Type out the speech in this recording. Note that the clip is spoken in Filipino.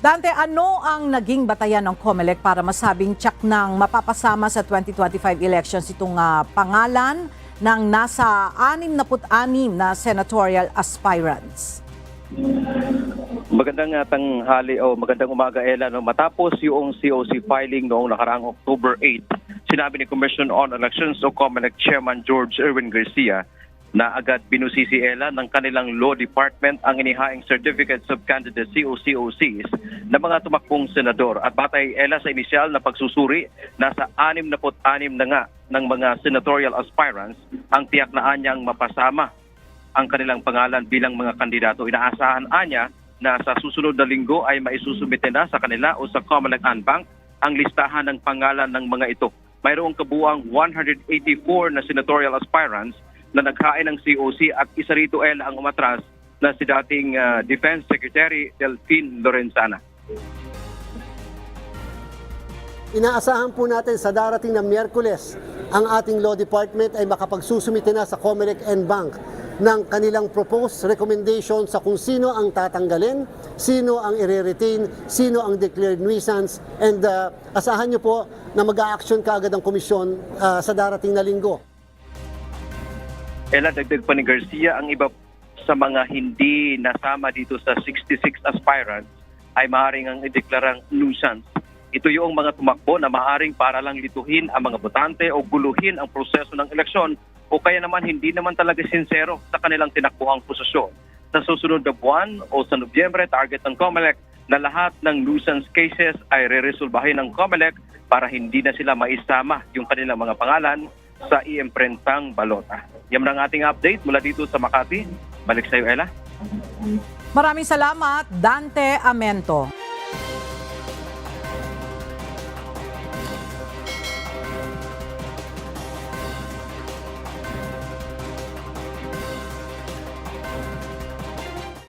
Dante, ano ang naging batayan ng COMELEC para masabing tiyak ng mapapasama sa 2025 elections itong pangalan ng nasa 66 na senatorial aspirants? Magandang tanghali o magandang umaga, Ella. No? Matapos yung COC filing noong nakaraang October 8, sinabi ni Commission on Elections o COMELEC Chairman George Erwin Garcia na agad binusisi, Ella, ng kanilang Law Department ang inihaing Certificates of Candidacy o COCs ng mga tumakbong senador. At batay, Ella, sa inisyal na pagsusuri, nasa 66 na nga ng mga senatorial aspirants ang tiyak na anyang mapasama ang kanilang pangalan bilang mga kandidato. Inaasahan anya na sa susunod na linggo ay maisusumite na sa kanila o sa COMELEC Bank ang listahan ng pangalan ng mga ito. Mayroong kabuang 184 na senatorial aspirants na naghain ng COC at isa rito, Ella, ang umatras na si dating Defense Secretary Delphine Lorenzana. Inaasahan po natin sa darating na Miyerkules, ang ating Law Department ay makapagsusumite na sa COMELEC Bank ng kanilang proposed recommendation sa kung sino ang tatanggalin, sino ang i-retain, sino ang declared nuisance, and asahan nyo po na mag-a-action kaagad ang komisyon sa darating na linggo. Ella, dagdag pa ni Garcia, ang iba sa mga hindi nasama dito sa 66 aspirants ay maaaring ang ideklarang nuisance. Ito yung mga tumakbo na maaaring para lang lituhin ang mga botante o guluhin ang proseso ng eleksyon o kaya naman hindi naman talaga sincero sa kanilang tinakbuhang posisyon. Sa susunod na buwan o sa Nobyembre, target ng COMELEC na lahat ng nuisance cases ay re-resolbahin ng COMELEC para hindi na sila maisama yung kanilang mga pangalan sa iimprentang balota. Yan ang ating update mula dito sa Makati. Balik sa iyo, Ella. Maraming salamat, Dante Amento.